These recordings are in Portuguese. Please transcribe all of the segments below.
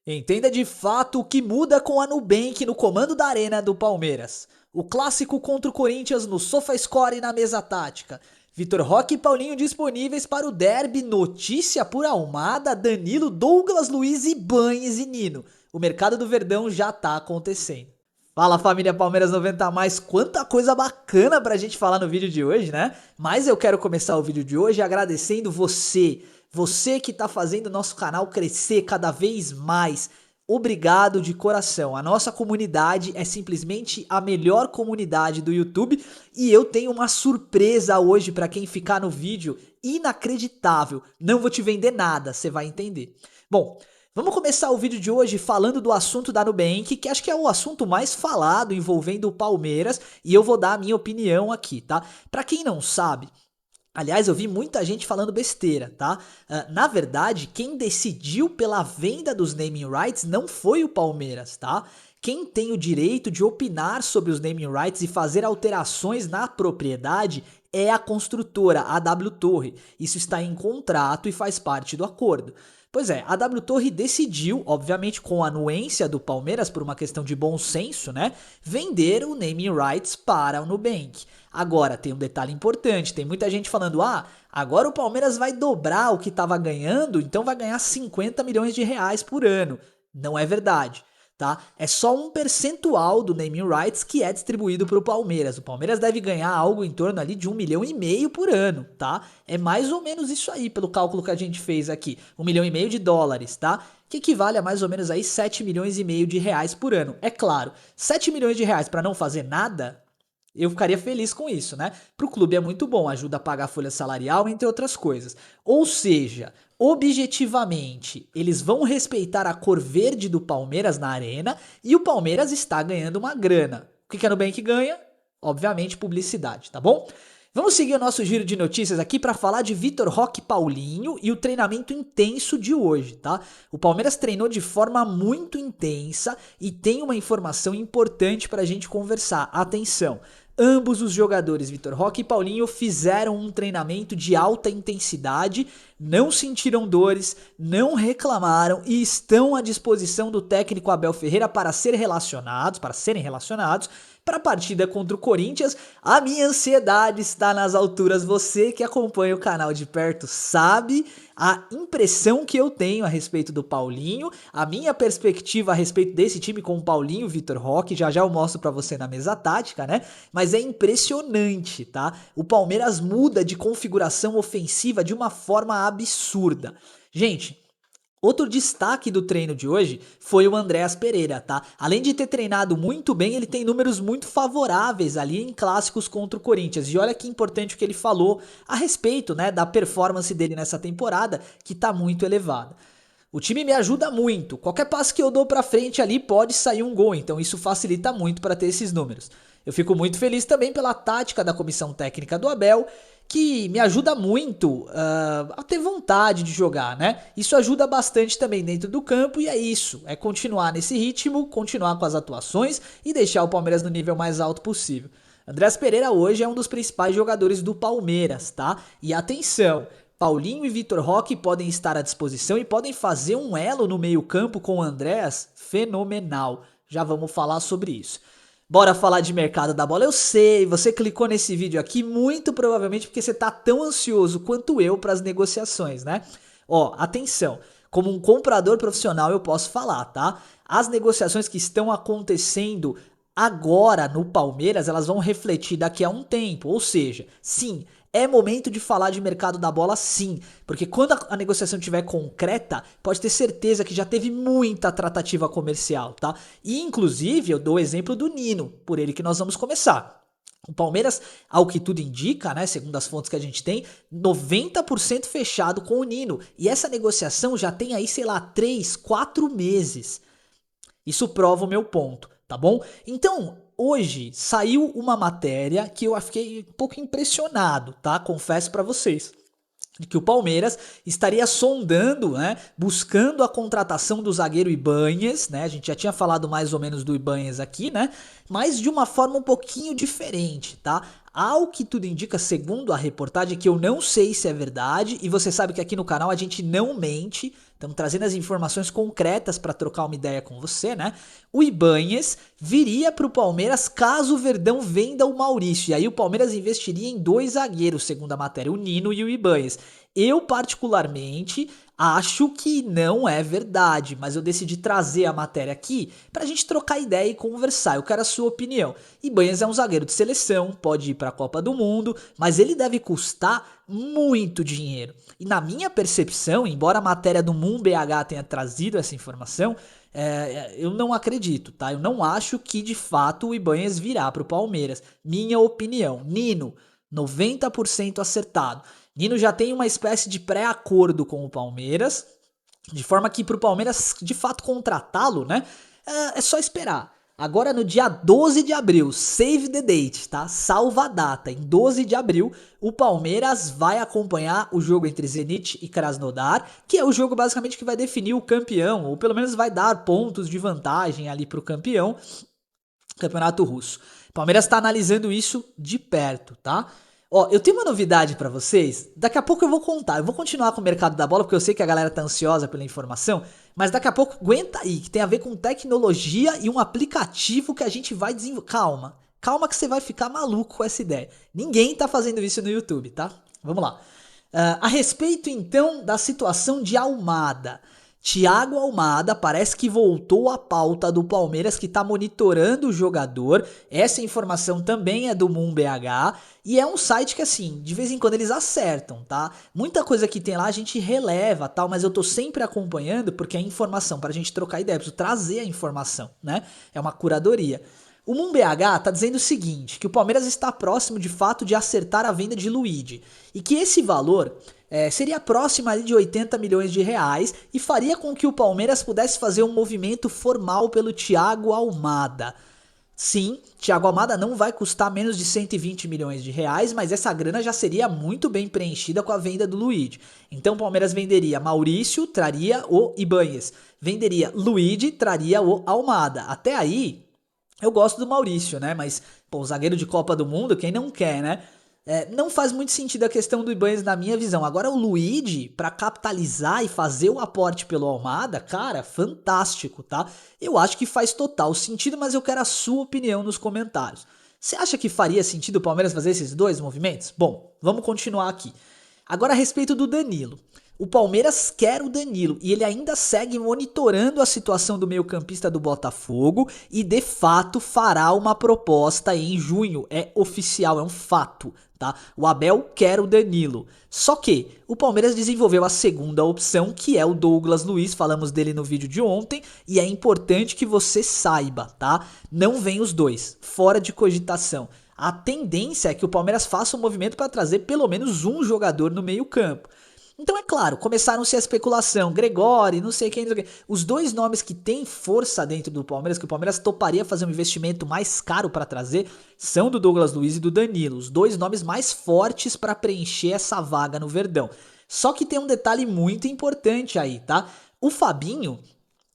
Entenda de fato o que muda com a Nubank no comando da arena do Palmeiras. O clássico contra o Corinthians no SofaScore e na mesa tática. Vitor Roque e Paulinho disponíveis para o derby. Notícia por Almada, Danilo, Douglas Luiz, Ibañez e Nino. O mercado do Verdão já tá acontecendo. Fala família Palmeiras 90 a mais, quanta coisa bacana pra gente falar no vídeo de hoje, né? Mas eu quero começar o vídeo de hoje agradecendo você que tá fazendo o nosso canal crescer cada vez mais. Obrigado de coração, a nossa comunidade é simplesmente a melhor comunidade do YouTube e eu tenho uma surpresa hoje pra quem ficar no vídeo, inacreditável, não vou te vender nada, você vai entender. Bom, vamos começar o vídeo de hoje falando do assunto da Nubank, que acho que é o assunto mais falado envolvendo o Palmeiras, e eu vou dar a minha opinião aqui, tá? Pra quem não sabe, aliás, eu vi muita gente falando besteira, tá? Na verdade, quem decidiu pela venda dos naming rights não foi o Palmeiras, tá? Quem tem o direito de opinar sobre os naming rights e fazer alterações na propriedade é a construtora, a W Torre. Isso está em contrato e faz parte do acordo. Pois é, a W Torre decidiu, obviamente com a anuência do Palmeiras por uma questão de bom senso, né, vender o naming rights para o Nubank. Agora, tem um detalhe importante, tem muita gente falando, agora o Palmeiras vai dobrar o que estava ganhando, então vai ganhar 50 milhões de reais por ano. Não é verdade. Tá? É só um percentual do naming rights que é distribuído para o Palmeiras. O Palmeiras deve ganhar algo em torno ali de 1,5 milhão por ano, tá? É mais ou menos isso aí, pelo cálculo que a gente fez aqui. 1,5 milhão de dólares, tá? Que equivale a mais ou menos aí 7,5 milhões de reais por ano. É claro, 7 milhões de reais para não fazer nada, eu ficaria feliz com isso, né? Pro clube é muito bom, ajuda a pagar a folha salarial, entre outras coisas. Ou seja, objetivamente, eles vão respeitar a cor verde do Palmeiras na arena e o Palmeiras está ganhando uma grana. O que a Nubank ganha? Obviamente publicidade, tá bom? Vamos seguir o nosso giro de notícias aqui para falar de Vitor Roque e Paulinho e o treinamento intenso de hoje, tá? O Palmeiras treinou de forma muito intensa e tem uma informação importante para a gente conversar. Atenção! Ambos os jogadores, Vitor Roque e Paulinho, fizeram um treinamento de alta intensidade, não sentiram dores, não reclamaram e estão à disposição do técnico Abel Ferreira para serem relacionados para a partida contra o Corinthians. A minha ansiedade está nas alturas. Você que acompanha o canal de perto sabe a impressão que eu tenho a respeito do Paulinho, a minha perspectiva a respeito desse time com o Paulinho, Vitor Roque, já eu mostro pra você na mesa tática, né? Mas é impressionante, tá? O Palmeiras muda de configuração ofensiva de uma forma absurda. Gente, outro destaque do treino de hoje foi o Andréas Pereira, tá? Além de ter treinado muito bem, ele tem números muito favoráveis ali em clássicos contra o Corinthians. E olha que importante o que ele falou a respeito, né, da performance dele nessa temporada, que tá muito elevada. O time me ajuda muito. Qualquer passe que eu dou pra frente ali pode sair um gol, então isso facilita muito para ter esses números. Eu fico muito feliz também pela tática da comissão técnica do Abel, que me ajuda muito a ter vontade de jogar, né? Isso ajuda bastante também dentro do campo e é isso, é continuar nesse ritmo, continuar com as atuações e deixar o Palmeiras no nível mais alto possível. Andréas Pereira hoje é um dos principais jogadores do Palmeiras, tá? E atenção, Paulinho e Vitor Roque podem estar à disposição e podem fazer um elo no meio-campo com o Andréas fenomenal. Já vamos falar sobre isso. Bora falar de mercado da bola. Eu sei, você clicou nesse vídeo aqui muito provavelmente porque você tá tão ansioso quanto eu para as negociações, né? Ó, atenção, como um comprador profissional eu posso falar, tá? As negociações que estão acontecendo agora no Palmeiras, elas vão refletir daqui a um tempo, ou seja, sim, é momento de falar de mercado da bola sim, porque quando a negociação estiver concreta, pode ter certeza que já teve muita tratativa comercial, tá? E inclusive eu dou o exemplo do Nino, por ele que nós vamos começar. O Palmeiras, ao que tudo indica, né, segundo as fontes que a gente tem, 90% fechado com o Nino. E essa negociação já tem aí, sei lá, 3, 4 meses. Isso prova o meu ponto, tá bom? Então, hoje saiu uma matéria que eu fiquei um pouco impressionado, tá? Confesso pra vocês. De que o Palmeiras estaria sondando, né, buscando a contratação do zagueiro Ibañez, né, a gente já tinha falado mais ou menos do Ibañez aqui, né, mas de uma forma um pouquinho diferente, tá? Ao que tudo indica, segundo a reportagem, que eu não sei se é verdade, e você sabe que aqui no canal a gente não mente, estamos trazendo as informações concretas para trocar uma ideia com você, né? O Ibañez viria para o Palmeiras caso o Verdão venda o Maurício, e aí o Palmeiras investiria em 2 zagueiros, segundo a matéria, o Nino e o Ibañez. Eu, particularmente, acho que não é verdade, mas eu decidi trazer a matéria aqui pra gente trocar ideia e conversar. Eu quero a sua opinião. Ibañez é um zagueiro de seleção, pode ir pra Copa do Mundo, mas ele deve custar muito dinheiro. E na minha percepção, embora a matéria do Moon BH tenha trazido essa informação, eu não acredito, tá? Eu não acho que de fato o Ibañez virá pro Palmeiras. Minha opinião. Nino, 90% acertado. Nino já tem uma espécie de pré-acordo com o Palmeiras, de forma que para o Palmeiras de fato contratá-lo, né? É só esperar. Agora no dia 12 de abril, save the date, tá? Salva a data. Em 12 de abril, o Palmeiras vai acompanhar o jogo entre Zenit e Krasnodar, que é o jogo basicamente que vai definir o campeão, ou pelo menos vai dar pontos de vantagem ali pro campeão, Campeonato Russo. O Palmeiras está analisando isso de perto, tá? Ó, eu tenho uma novidade pra vocês, daqui a pouco eu vou contar, eu vou continuar com o mercado da bola, porque eu sei que a galera tá ansiosa pela informação, mas daqui a pouco aguenta aí, que tem a ver com tecnologia e um aplicativo que a gente vai desenvolver. Calma que você vai ficar maluco com essa ideia. Ninguém tá fazendo isso no YouTube, tá? Vamos lá. A respeito então da situação de Almada. Thiago Almada parece que voltou à pauta do Palmeiras, que está monitorando o jogador. Essa informação também é do Moon BH e é um site que, assim, de vez em quando eles acertam, tá? Muita coisa que tem lá a gente releva, tal, mas eu tô sempre acompanhando porque é informação para a gente trocar ideia, preciso trazer a informação, né? É uma curadoria. O Moon BH tá dizendo o seguinte, que o Palmeiras está próximo de fato de acertar a venda de Luigi e que esse valor seria próximo ali de 80 milhões de reais e faria com que o Palmeiras pudesse fazer um movimento formal pelo Thiago Almada. Sim, Thiago Almada não vai custar menos de 120 milhões de reais, mas essa grana já seria muito bem preenchida com a venda do Luigi. Então o Palmeiras venderia Maurício, traria o Ibañez. Venderia Luigi, traria o Almada. Até aí, eu gosto do Maurício, né? Mas, pô, o zagueiro de Copa do Mundo, quem não quer, né? Não faz muito sentido a questão do Ibañez na minha visão. Agora o Luigi, pra capitalizar e fazer o aporte pelo Almada, cara, fantástico, tá? Eu acho que faz total sentido, mas eu quero a sua opinião nos comentários. Você acha que faria sentido o Palmeiras fazer esses dois movimentos? Bom, vamos continuar aqui. Agora a respeito do Danilo. O Palmeiras quer o Danilo e ele ainda segue monitorando a situação do meio-campista do Botafogo e de fato fará uma proposta em junho. É oficial, é um fato, tá? O Abel quer o Danilo. Só que o Palmeiras desenvolveu a segunda opção, que é o Douglas Luiz, falamos dele no vídeo de ontem, e é importante que você saiba, tá? Não vem os dois, fora de cogitação. A tendência é que o Palmeiras faça um movimento para trazer pelo menos um jogador no meio-campo. Então é claro, começaram-se a especulação, Gregório, não sei quem, os dois nomes que têm força dentro do Palmeiras, que o Palmeiras toparia fazer um investimento mais caro para trazer, são do Douglas Luiz e do Danilo, os dois nomes mais fortes para preencher essa vaga no Verdão. Só que tem um detalhe muito importante aí, tá? O Fabinho,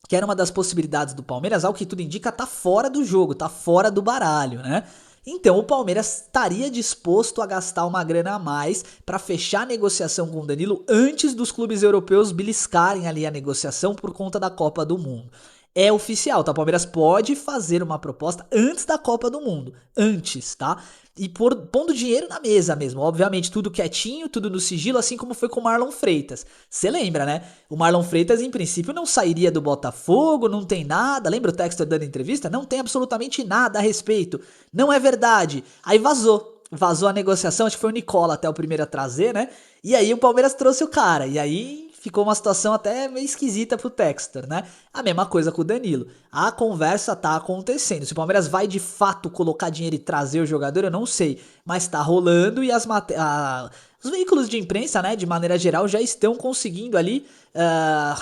que era uma das possibilidades do Palmeiras, ao que tudo indica, tá fora do jogo, tá fora do baralho, né? Então o Palmeiras estaria disposto a gastar uma grana a mais para fechar a negociação com o Danilo antes dos clubes europeus beliscarem ali a negociação por conta da Copa do Mundo. É oficial, tá? O Palmeiras pode fazer uma proposta antes da Copa do Mundo. Antes, tá? E pondo dinheiro na mesa mesmo. Obviamente, tudo quietinho, tudo no sigilo, assim como foi com o Marlon Freitas. Você lembra, né? O Marlon Freitas, em princípio, não sairia do Botafogo, não tem nada. Lembra o Textor dando entrevista? Não tem absolutamente nada a respeito. Não é verdade. Aí vazou. Vazou a negociação, acho que foi o Nicola até o primeiro a trazer, né? E aí o Palmeiras trouxe o cara. E aí ficou uma situação até meio esquisita pro Textor, né? A mesma coisa com o Danilo. A conversa tá acontecendo. Se o Palmeiras vai de fato colocar dinheiro e trazer o jogador, eu não sei. Mas tá rolando e os veículos de imprensa, né, de maneira geral, já estão conseguindo ali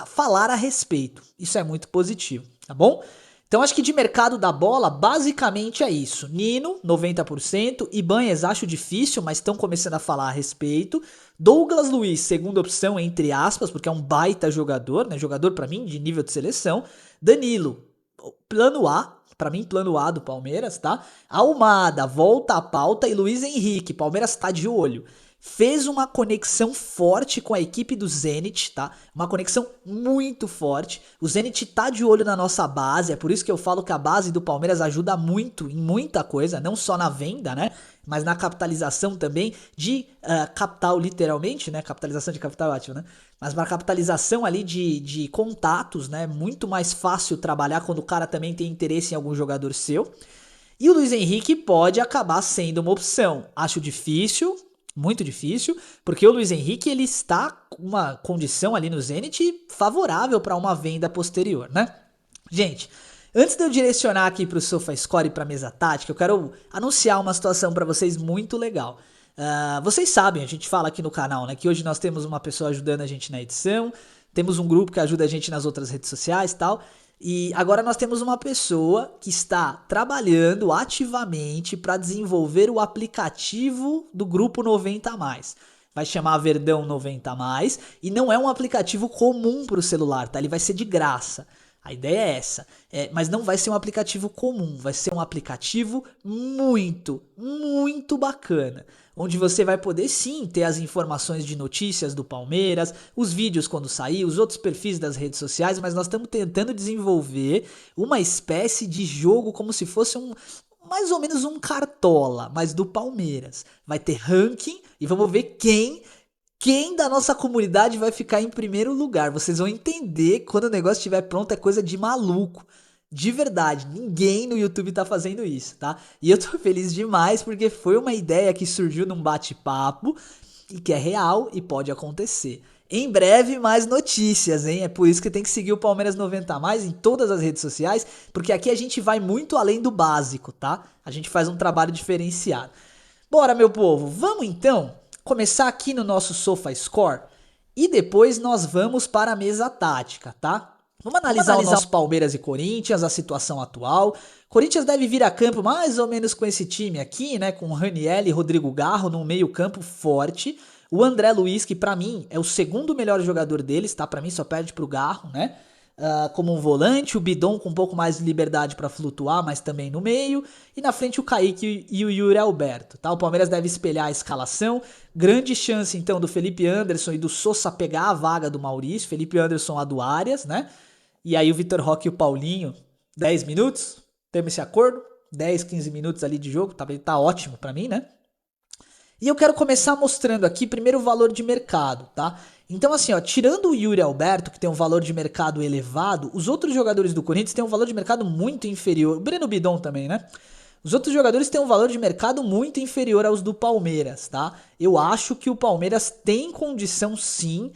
falar a respeito. Isso é muito positivo, tá bom? Então acho que de mercado da bola, basicamente é isso. Nino, 90%. Ibañez acho difícil, mas estão começando a falar a respeito. Douglas Luiz, segunda opção, entre aspas, porque é um baita jogador, né? Jogador pra mim de nível de seleção. Danilo, plano A, Pra mim, plano A do Palmeiras, tá? Almada, volta à pauta e Luiz Henrique, Palmeiras tá de olho. Fez uma conexão forte com a equipe do Zenit, tá? Uma conexão muito forte. O Zenit tá de olho na nossa base, é por isso que eu falo que a base do Palmeiras ajuda muito em muita coisa, não só na venda, né? Mas na capitalização também de capital, literalmente, né? Capitalização de capital é ótimo, né? Mas uma capitalização ali de contatos, né? Muito mais fácil trabalhar quando o cara também tem interesse em algum jogador seu. E o Luiz Henrique pode acabar sendo uma opção. Acho difícil, muito difícil, porque o Luiz Henrique ele está com uma condição ali no Zenit favorável para uma venda posterior, né? Gente, antes de eu direcionar aqui para o SofaScore e para a mesa tática, eu quero anunciar uma situação para vocês muito legal. Vocês sabem, a gente fala aqui no canal, né, que hoje nós temos uma pessoa ajudando a gente na edição, temos um grupo que ajuda a gente nas outras redes sociais e tal, e agora nós temos uma pessoa que está trabalhando ativamente para desenvolver o aplicativo do grupo 90+. Vai chamar Verdão 90+, e não é um aplicativo comum para o celular, tá? Ele vai ser de graça. A ideia é essa, mas não vai ser um aplicativo comum, vai ser um aplicativo muito, muito bacana, onde você vai poder sim ter as informações de notícias do Palmeiras, os vídeos quando sair, os outros perfis das redes sociais, mas nós estamos tentando desenvolver uma espécie de jogo como se fosse mais ou menos um Cartola, mas do Palmeiras. Vai ter ranking e vamos ver quem da nossa comunidade vai ficar em primeiro lugar. Vocês vão entender quando o negócio estiver pronto, é coisa de maluco. De verdade, ninguém no YouTube tá fazendo isso, tá? E eu tô feliz demais porque foi uma ideia que surgiu num bate-papo e que é real e pode acontecer. Em breve, mais notícias, hein? É por isso que tem que seguir o Palmeiras 90+ em todas as redes sociais, porque aqui a gente vai muito além do básico, tá? A gente faz um trabalho diferenciado. Bora, meu povo, vamos então começar aqui no nosso SofaScore e depois nós vamos para a mesa tática, tá? Vamos analisar o nosso Palmeiras e Corinthians, a situação atual. Corinthians deve vir a campo mais ou menos com esse time aqui, né? Com Raniel e Rodrigo Garro num meio campo forte. O André Luiz, que pra mim é o segundo melhor jogador deles, tá? Pra mim só perde pro Garro, né? Como um volante, o Bidon com um pouco mais de liberdade para flutuar, mas também no meio, e na frente o Kaique e o Yuri Alberto, tá? O Palmeiras deve espelhar a escalação, grande chance então do Felipe Anderson e do Sousa pegar a vaga do Maurício, Felipe Anderson a do Arias, né? E aí o Vitor Roque e o Paulinho, 10 minutos, temos esse acordo, 10, 15 minutos ali de jogo, tá ótimo pra mim, né? E eu quero começar mostrando aqui primeiro o valor de mercado, tá? Então assim, ó, tirando o Yuri Alberto, que tem um valor de mercado elevado, os outros jogadores do Corinthians têm um valor de mercado muito inferior. O Breno Bidon também, né? Os outros jogadores têm um valor de mercado muito inferior aos do Palmeiras, tá? Eu acho que o Palmeiras tem condição sim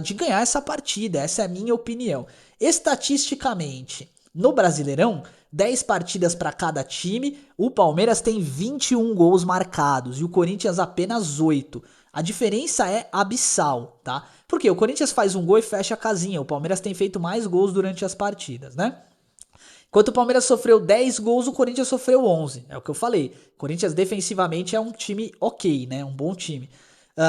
de ganhar essa partida, essa é a minha opinião. Estatisticamente, no Brasileirão, 10 partidas para cada time, o Palmeiras tem 21 gols marcados e o Corinthians apenas 8. A diferença é abissal, tá? Porque o Corinthians faz um gol e fecha a casinha, o Palmeiras tem feito mais gols durante as partidas, né? Enquanto o Palmeiras sofreu 10 gols, o Corinthians sofreu 11, é o que eu falei. O Corinthians defensivamente é um time ok, né? Um bom time.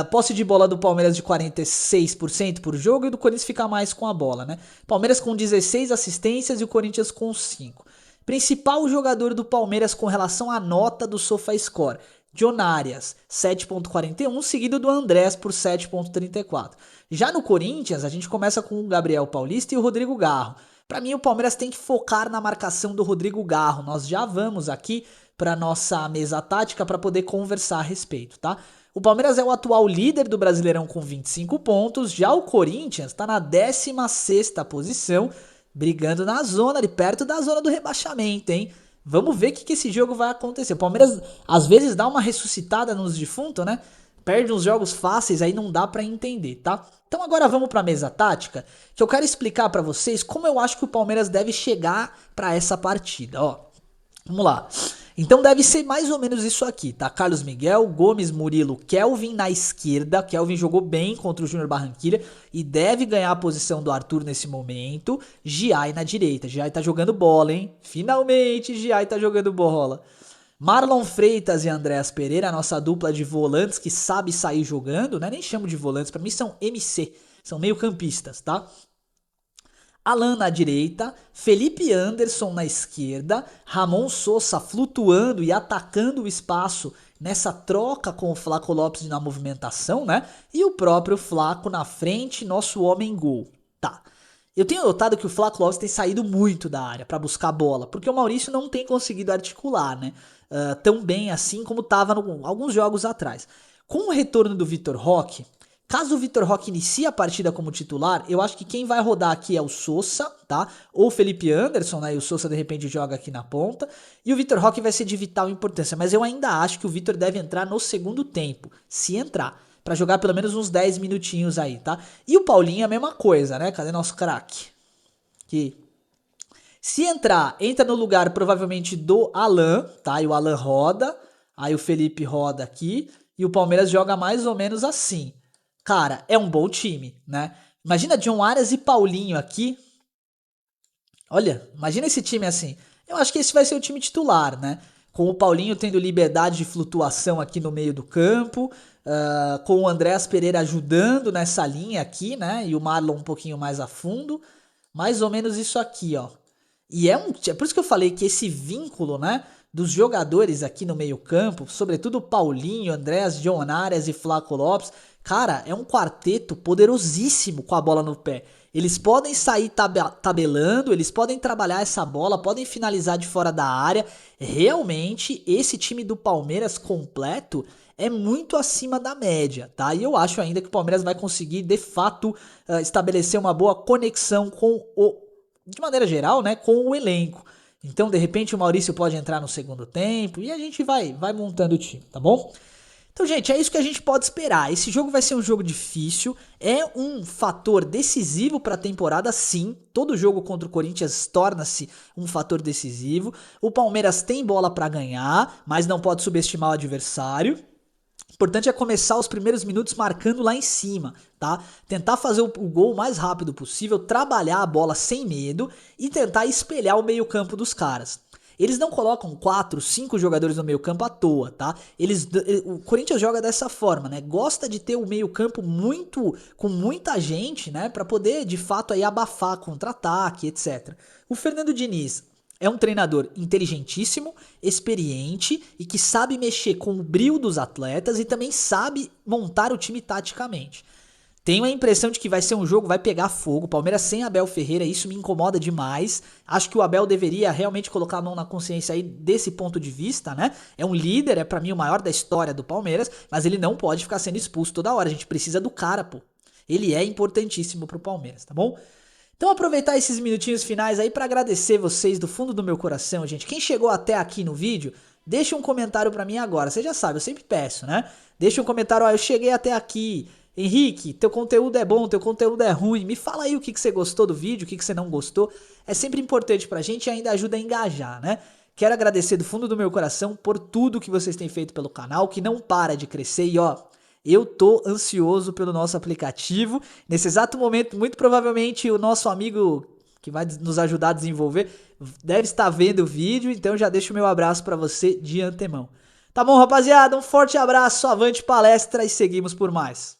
Posse de bola do Palmeiras de 46% por jogo e do Corinthians fica mais com a bola, né? Palmeiras com 16 assistências e o Corinthians com 5. Principal jogador do Palmeiras com relação à nota do SofaScore, John Arias, 7.41, seguido do Andrés por 7.34. Já no Corinthians, a gente começa com o Gabriel Paulista e o Rodrigo Garro. Para mim, o Palmeiras tem que focar na marcação do Rodrigo Garro. Nós já vamos aqui para nossa mesa tática para poder conversar a respeito, tá? O Palmeiras é o atual líder do Brasileirão com 25 pontos, já o Corinthians está na 16ª posição, brigando na zona, ali perto da zona do rebaixamento, hein? Vamos ver o que esse jogo vai acontecer. O Palmeiras às vezes dá uma ressuscitada nos defuntos, né? Perde uns jogos fáceis, aí não dá pra entender, tá? Então agora vamos pra mesa tática, que eu quero explicar pra vocês como eu acho que o Palmeiras deve chegar pra essa partida, ó. Vamos lá. Então deve ser mais ou menos isso aqui, tá? Carlos Miguel, Gomes, Murilo, Kelvin na esquerda. Kelvin jogou bem contra o Júnior Barranquilla e deve ganhar a posição do Arthur nesse momento. Giai na direita. Giai tá jogando bola, hein? Finalmente Giai tá jogando bola. Marlon Freitas e Andréas Pereira, a nossa dupla de volantes que sabe sair jogando, né? Nem chamo de volantes, pra mim são MC, são meio campistas, tá? Alan na direita, Felipe Anderson na esquerda, Ramon Sosa flutuando e atacando o espaço nessa troca com o Flaco Lopes na movimentação, né? E o próprio Flaco na frente, nosso homem gol. Tá. Eu tenho notado que o Flaco Lopes tem saído muito da área para buscar a bola, porque o Maurício não tem conseguido articular, né? Tão bem assim como estava alguns jogos atrás. Com o retorno do Vitor Roque, caso o Vitor Roque inicie a partida como titular, eu acho que quem vai rodar aqui é o Sosa, tá? Ou o Felipe Anderson, né? E o Sosa de repente joga aqui na ponta. E o Vitor Roque vai ser de vital importância, mas eu ainda acho que o Vitor deve entrar no segundo tempo, se entrar, pra jogar pelo menos uns 10 minutinhos aí, tá? E o Paulinho é a mesma coisa, né? Cadê nosso craque? Que se entrar, entra no lugar provavelmente do Alan, tá? E o Alan roda, aí o Felipe roda aqui, e o Palmeiras joga mais ou menos assim. Cara, é um bom time, né? Imagina John Arias e Paulinho aqui. Olha, imagina esse time assim. Eu acho que esse vai ser o time titular, né? Com o Paulinho tendo liberdade de flutuação aqui no meio do campo, com o Andréas Pereira ajudando nessa linha aqui, né? E o Marlon um pouquinho mais a fundo. Mais ou menos isso aqui, ó. E é por isso que eu falei que esse vínculo, né, dos jogadores aqui no meio-campo, sobretudo o Paulinho, Andréas, John Arias e Flaco Lopes, cara, é um quarteto poderosíssimo com a bola no pé. Eles podem sair tabelando, eles podem trabalhar essa bola, podem finalizar de fora da área. Realmente, esse time do Palmeiras completo é muito acima da média, tá? E eu acho ainda que o Palmeiras vai conseguir, de fato, estabelecer uma boa conexão com de maneira geral, né, com o elenco. Então, de repente, o Maurício pode entrar no segundo tempo e a gente vai montando o time, tá bom? Então, gente, é isso que a gente pode esperar. Esse jogo vai ser um jogo difícil, é um fator decisivo para a temporada, sim. Todo jogo contra o Corinthians torna-se um fator decisivo. O Palmeiras tem bola para ganhar, mas não pode subestimar o adversário. O importante é começar os primeiros minutos marcando lá em cima, tá? Tentar fazer o gol o mais rápido possível, trabalhar a bola sem medo e tentar espelhar o meio-campo dos caras. Eles não colocam 4, 5 jogadores no meio-campo à toa, tá? O Corinthians joga dessa forma, né? Gosta de ter o meio-campo com muita gente, né, para poder de fato aí abafar contra-ataque, etc. O Fernando Diniz é um treinador inteligentíssimo, experiente e que sabe mexer com o brio dos atletas e também sabe montar o time taticamente. Tenho a impressão de que vai ser um jogo, vai pegar fogo. Palmeiras sem Abel Ferreira, isso me incomoda demais. Acho que o Abel deveria realmente colocar a mão na consciência aí desse ponto de vista, né? É um líder, é pra mim o maior da história do Palmeiras, mas ele não pode ficar sendo expulso toda hora. A gente precisa do cara, pô. Ele é importantíssimo pro Palmeiras, tá bom? Então aproveitar esses minutinhos finais aí pra agradecer vocês do fundo do meu coração, gente. Quem chegou até aqui no vídeo, deixa um comentário pra mim agora. Você já sabe, eu sempre peço, né? Deixa um comentário, ó, eu cheguei até aqui. Henrique, teu conteúdo é bom, teu conteúdo é ruim. Me fala aí o que você gostou do vídeo, o que você não gostou. É sempre importante pra gente e ainda ajuda a engajar, né? Quero agradecer do fundo do meu coração por tudo que vocês têm feito pelo canal, que não para de crescer e ó, eu tô ansioso pelo nosso aplicativo. Nesse exato momento, muito provavelmente o nosso amigo que vai nos ajudar a desenvolver deve estar vendo o vídeo, então já deixo o meu abraço pra você de antemão. Tá bom, rapaziada? Um forte abraço, avante palestra e seguimos por mais.